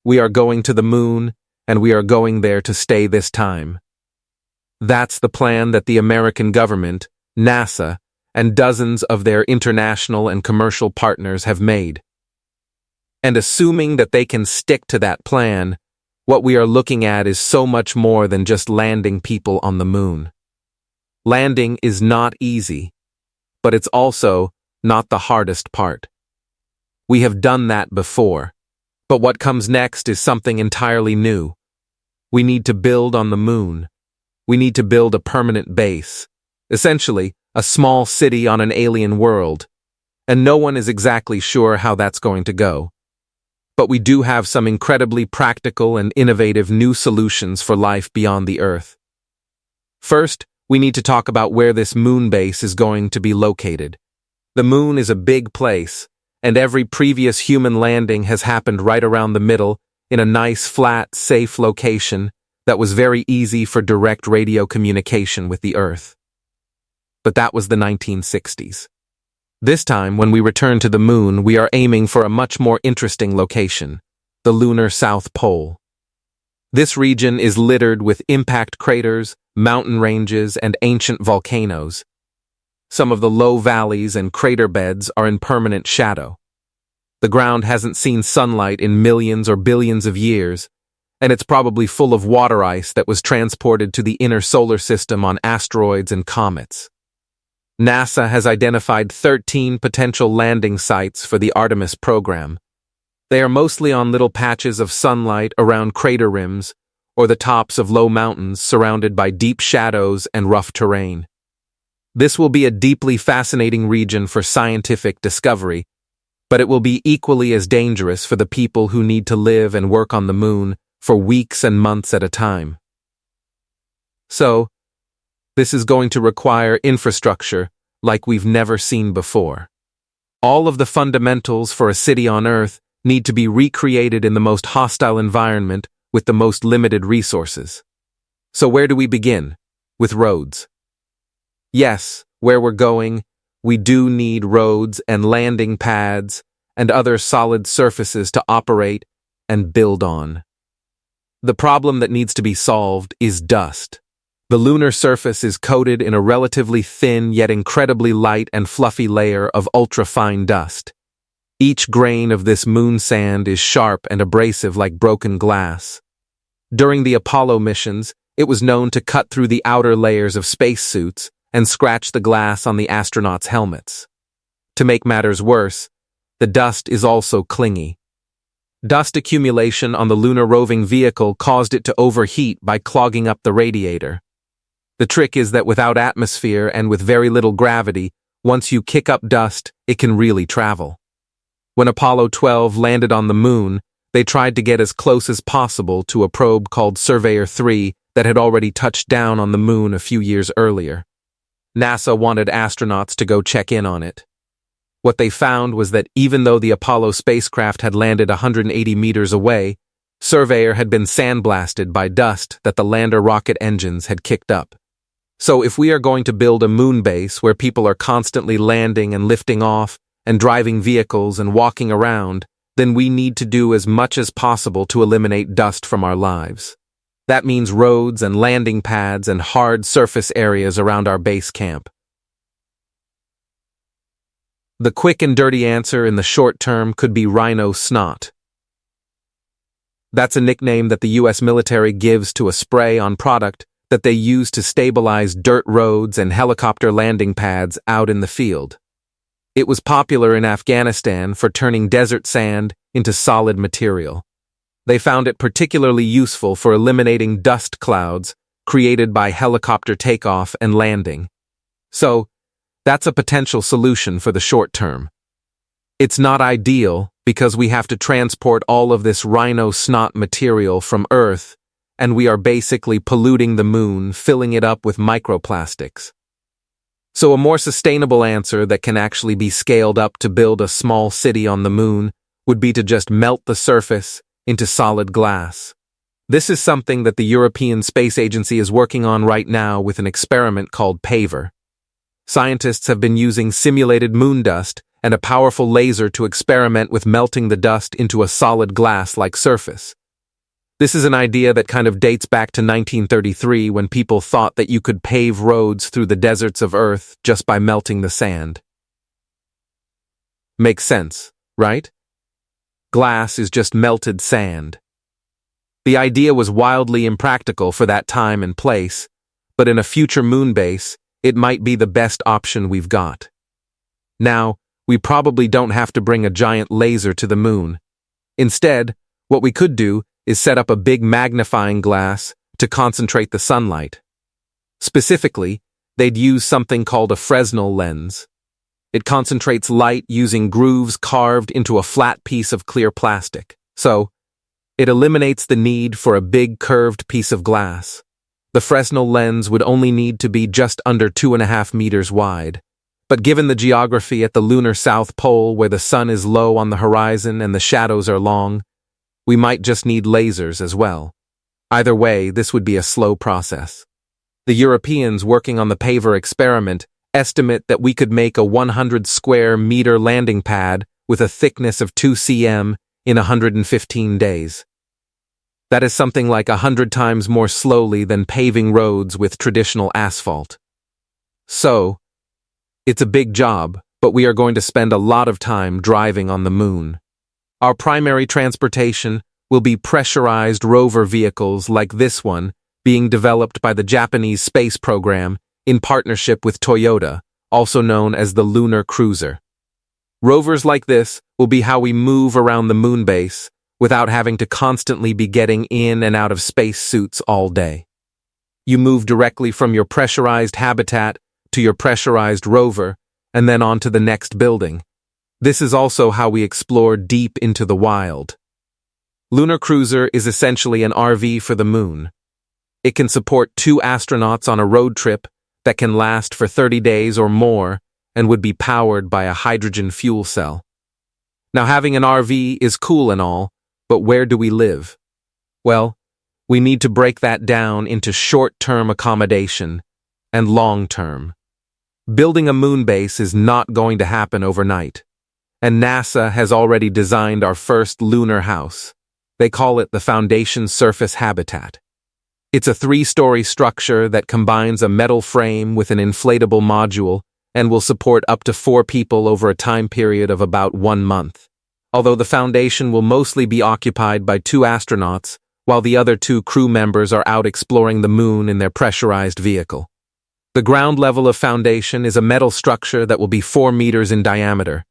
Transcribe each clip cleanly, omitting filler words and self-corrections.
We are going to the moon, and we are going there to stay this time. That's the plan that the American government, NASA, and dozens of their international and commercial partners have made. And assuming that they can stick to that plan, what we are looking at is so much more than just landing people on the moon. Landing is not easy, but it's also not the hardest part. We have done that before, but what comes next is something entirely new. We need to build on the moon. We need to build a permanent base, essentially a small city on an alien world, and no one is exactly sure how that's going to go. But we do have some incredibly practical and innovative new solutions for life beyond the Earth. First, we need to talk about where this moon base is going to be located. The moon is a big place, and every previous human landing has happened right around the middle in a nice, flat, safe location that was very easy for direct radio communication with the Earth. But that was the 1960s. This time, when we return to the moon, we are aiming for a much more interesting location, the lunar South Pole. This region is littered with impact craters, mountain ranges, and ancient volcanoes. Some of the low valleys and crater beds are in permanent shadow. The ground hasn't seen sunlight in millions or billions of years, and it's probably full of water ice that was transported to the inner solar system on asteroids and comets. NASA has identified 13 potential landing sites for the Artemis program. They are mostly on little patches of sunlight around crater rims or the tops of low mountains surrounded by deep shadows and rough terrain. This will be a deeply fascinating region for scientific discovery, but it will be equally as dangerous for the people who need to live and work on the moon for weeks and months at a time. So, this is going to require infrastructure like we've never seen before. All of the fundamentals for a city on Earth need to be recreated in the most hostile environment with the most limited resources. So where do we begin? With roads. Yes, where we're going, we do need roads and landing pads and other solid surfaces to operate and build on. The problem that needs to be solved is dust. The lunar surface is coated in a relatively thin yet incredibly light and fluffy layer of ultra-fine dust. Each grain of this moon sand is sharp and abrasive like broken glass. During the Apollo missions, it was known to cut through the outer layers of spacesuits and scratch the glass on the astronauts' helmets. To make matters worse, the dust is also clingy. Dust accumulation on the lunar roving vehicle caused it to overheat by clogging up the radiator. The trick is that without atmosphere and with very little gravity, once you kick up dust, it can really travel. When Apollo 12 landed on the moon, they tried to get as close as possible to a probe called Surveyor 3 that had already touched down on the moon a few years earlier. NASA wanted astronauts to go check in on it. What they found was that even though the Apollo spacecraft had landed 180 meters away, Surveyor had been sandblasted by dust that the lander rocket engines had kicked up. So if we are going to build a moon base where people are constantly landing and lifting off and driving vehicles and walking around, then we need to do as much as possible to eliminate dust from our lives. That means roads and landing pads and hard surface areas around our base camp. The quick and dirty answer in the short term could be rhino snot. That's a nickname that the U.S. military gives to a spray-on product that they use to stabilize dirt roads and helicopter landing pads out in the field. It was popular in Afghanistan for turning desert sand into solid material. They found it particularly useful for eliminating dust clouds created by helicopter takeoff and landing. So, that's a potential solution for the short term. It's not ideal because we have to transport all of this rhino snot material from Earth, and we are basically polluting the moon, filling it up with microplastics. So a more sustainable answer that can actually be scaled up to build a small city on the moon would be to just melt the surface into solid glass. This is something that the European Space Agency is working on right now with an experiment called PAVER. Scientists have been using simulated moon dust and a powerful laser to experiment with melting the dust into a solid glass-like surface. This is an idea that kind of dates back to 1933 when people thought that you could pave roads through the deserts of Earth just by melting the sand. Makes sense, right? Glass is just melted sand. The idea was wildly impractical for that time and place, but in a future moon base, it might be the best option we've got. Now, we probably don't have to bring a giant laser to the moon. Instead, what we could do is set up a big magnifying glass to concentrate the sunlight. Specifically, they'd use something called a Fresnel lens. It concentrates light using grooves carved into a flat piece of clear plastic. So, it eliminates the need for a big curved piece of glass. The Fresnel lens would only need to be just under 2.5 meters wide. But given the geography at the lunar South Pole where the sun is low on the horizon and the shadows are long, we might just need lasers as well. Either way, this would be a slow process. The Europeans working on the paver experiment estimate that we could make a 100 square meter landing pad with a thickness of 2 cm in 115 days. That is something like 100 times more slowly than paving roads with traditional asphalt. So, it's a big job, but we are going to spend a lot of time driving on the moon. Our primary transportation will be pressurized rover vehicles like this one being developed by the Japanese space program in partnership with Toyota, also known as the Lunar Cruiser. Rovers like this will be how we move around the moon base without having to constantly be getting in and out of space suits all day. You move directly from your pressurized habitat to your pressurized rover and then on to the next building. This is also how we explore deep into the wild. Lunar Cruiser is essentially an RV for the moon. It can support 2 astronauts on a road trip that can last for 30 days or more and would be powered by a hydrogen fuel cell. Now, having an RV is cool and all, but where do we live? Well, we need to break that down into short-term accommodation and long-term. Building a moon base is not going to happen overnight, and NASA has already designed our first lunar house. They call it the Foundation Surface Habitat. It's a 3-story structure that combines a metal frame with an inflatable module and will support up to 4 people over a time period of about 1 month. Although the foundation will mostly be occupied by 2 astronauts, while the other 2 crew members are out exploring the moon in their pressurized vehicle. The ground level of foundation is a metal structure that will be 4 meters in diameter.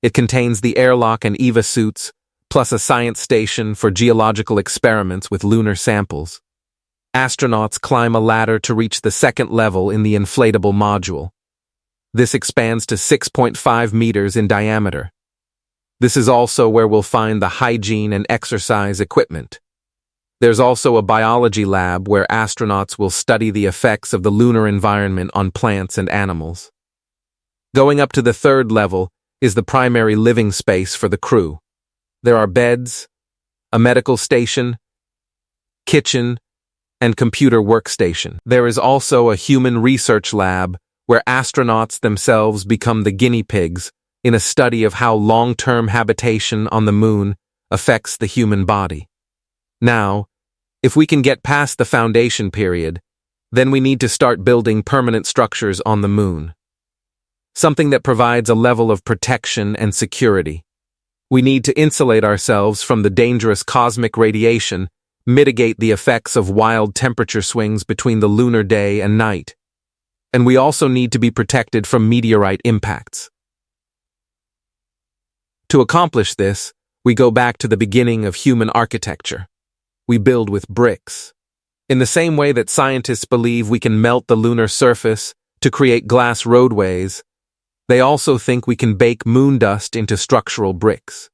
It contains the airlock and EVA suits, plus a science station for geological experiments with lunar samples. Astronauts climb a ladder to reach the 2nd level in the inflatable module. This expands to 6.5 meters in diameter. This is also where we'll find the hygiene and exercise equipment. There's also a biology lab where astronauts will study the effects of the lunar environment on plants and animals. Going up to the 3rd level is the primary living space for the crew. There are beds, a medical station, kitchen, and computer workstation. There is also a human research lab where astronauts themselves become the guinea pigs in a study of how long-term habitation on the moon affects the human body. Now, if we can get past the foundation period, then we need to start building permanent structures on the moon. Something that provides a level of protection and security. We need to insulate ourselves from the dangerous cosmic radiation, mitigate the effects of wild temperature swings between the lunar day and night. And we also need to be protected from meteorite impacts. To accomplish this, we go back to the beginning of human architecture. We build with bricks. In the same way that scientists believe we can melt the lunar surface to create glass roadways, they also think we can bake moon dust into structural bricks.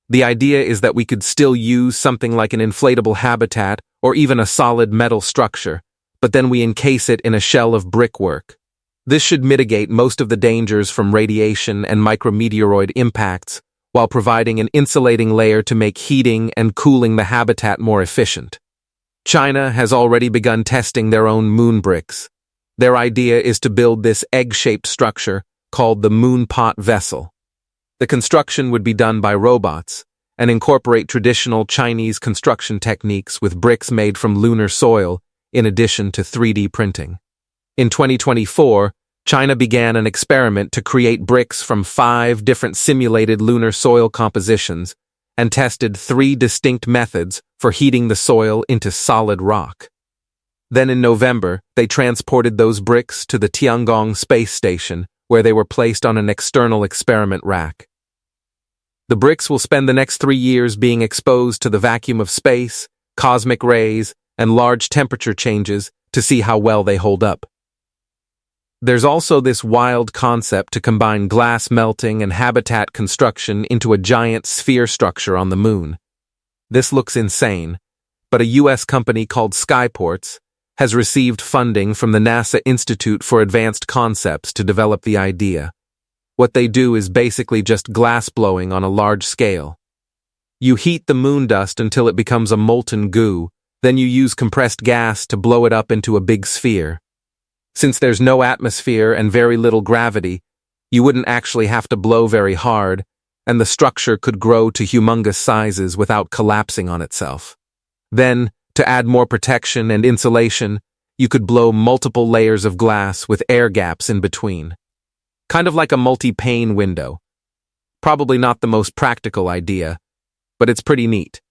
The idea is that we could still use something like an inflatable habitat or even a solid metal structure, but then we encase it in a shell of brickwork. This should mitigate most of the dangers from radiation and micrometeoroid impacts, while providing an insulating layer to make heating and cooling the habitat more efficient. China has already begun testing their own moon bricks. Their idea is to build this egg-shaped structure called the moon pot vessel. The construction would be done by robots and incorporate traditional Chinese construction techniques with bricks made from lunar soil in addition to 3D printing. In 2024, China began an experiment to create bricks from 5 different simulated lunar soil compositions and tested 3 distinct methods for heating the soil into solid rock. Then in November, they transported those bricks to the Tiangong space station, where they were placed on an external experiment rack. The bricks will spend the next 3 years being exposed to the vacuum of space, cosmic rays, and large temperature changes to see how well they hold up. There's also this wild concept to combine glass melting and habitat construction into a giant sphere structure on the moon. This looks insane, but a US company called Skyports has received funding from the NASA Institute for Advanced Concepts to develop the idea. What they do is basically just glass blowing on a large scale. You heat the moon dust until it becomes a molten goo, then you use compressed gas to blow it up into a big sphere. Since there's no atmosphere and very little gravity, you wouldn't actually have to blow very hard, and the structure could grow to humongous sizes without collapsing on itself. Then, to add more protection and insulation, you could blow multiple layers of glass with air gaps in between. Kind of like a multi-pane window. Probably not the most practical idea, but it's pretty neat.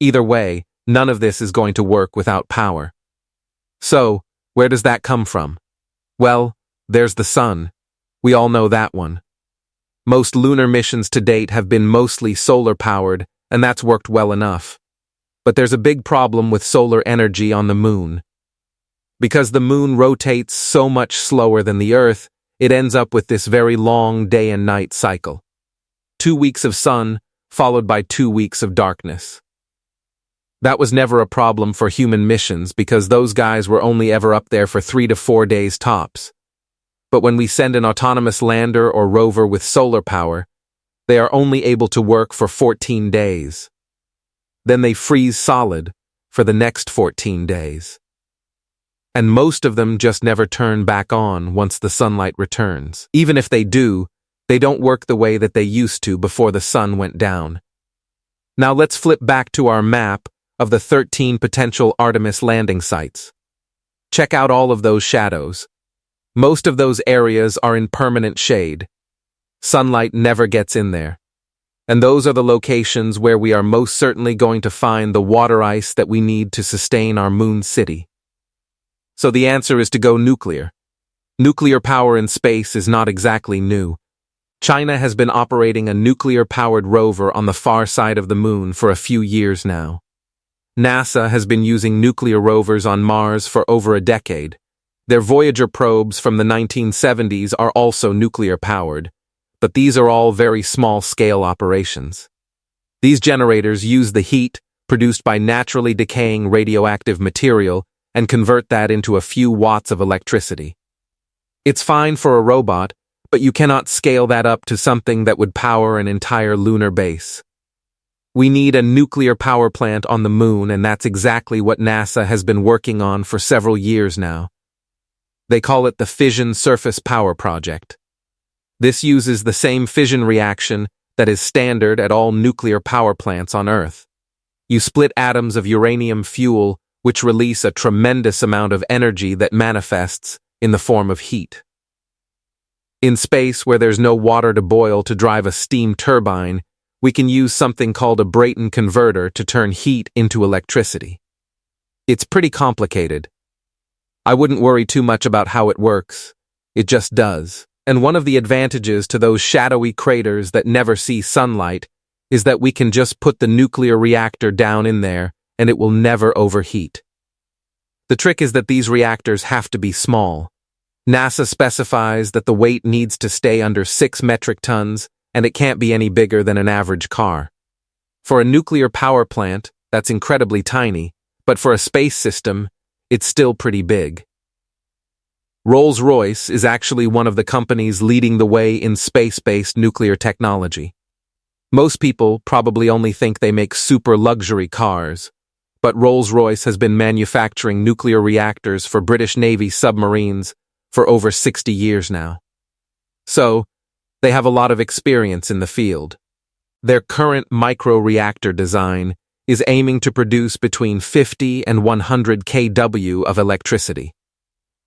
Either way, none of this is going to work without power. So, where does that come from? Well, there's the sun. We all know that one. Most lunar missions to date have been mostly solar-powered, and that's worked well enough. But there's a big problem with solar energy on the moon. Because the moon rotates so much slower than the Earth, it ends up with this very long day and night cycle. 2 weeks of sun, followed by 2 weeks of darkness. That was never a problem for human missions because those guys were only ever up there for 3 to 4 days tops. But when we send an autonomous lander or rover with solar power, they are only able to work for 14 days. Then they freeze solid for the next 14 days. And most of them just never turn back on once the sunlight returns. Even if they do, they don't work the way that they used to before the sun went down. Now let's flip back to our map of the 13 potential Artemis landing sites. Check out all of those shadows. Most of those areas are in permanent shade. Sunlight never gets in there. And those are the locations where we are most certainly going to find the water ice that we need to sustain our moon city. So the answer is to go nuclear. Nuclear power in space is not exactly new. China has been operating a nuclear-powered rover on the far side of the moon for a few years now. NASA has been using nuclear rovers on Mars for over a decade. Their Voyager probes from the 1970s are also nuclear-powered, but these are all very small-scale operations. These generators use the heat produced by naturally decaying radioactive material and convert that into a few watts of electricity. It's fine for a robot, but you cannot scale that up to something that would power an entire lunar base. We need a nuclear power plant on the moon, and that's exactly what NASA has been working on for several years now. They call it the Fission Surface Power Project. This uses the same fission reaction that is standard at all nuclear power plants on Earth. You split atoms of uranium fuel, which release a tremendous amount of energy that manifests in the form of heat. In space, where there's no water to boil to drive a steam turbine, we can use something called a Brayton converter to turn heat into electricity. It's pretty complicated. I wouldn't worry too much about how it works. It just does. And one of the advantages to those shadowy craters that never see sunlight is that we can just put the nuclear reactor down in there and it will never overheat. The trick is that these reactors have to be small. NASA specifies that the weight needs to stay under 6 metric tons, and it can't be any bigger than an average car. For a nuclear power plant, that's incredibly tiny, but for a space system, it's still pretty big. Rolls-Royce is actually one of the companies leading the way in space-based nuclear technology. Most people probably only think they make super luxury cars, but Rolls-Royce has been manufacturing nuclear reactors for British Navy submarines for over 60 years now. So, They have a lot of experience in the field. Their current micro-reactor design is aiming to produce between 50 and 100 kW of electricity,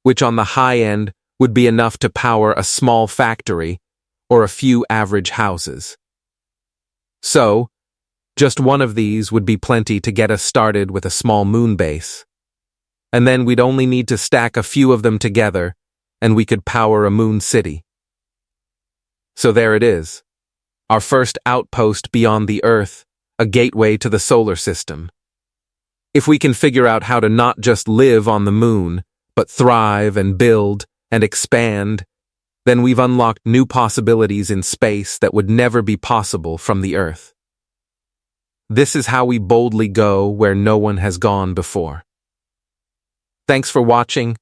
which on the high end would be enough to power a small factory or a few average houses. So, just one of these would be plenty to get us started with a small moon base. And then we'd only need to stack a few of them together, and we could power a moon city. So there it is, our first outpost beyond the Earth, a gateway to the solar system. If we can figure out how to not just live on the moon, but thrive and build and expand, then we've unlocked new possibilities in space that would never be possible from the Earth. This is how we boldly go where no one has gone before. Thanks for watching.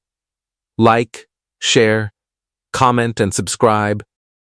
Like, share, comment, and subscribe.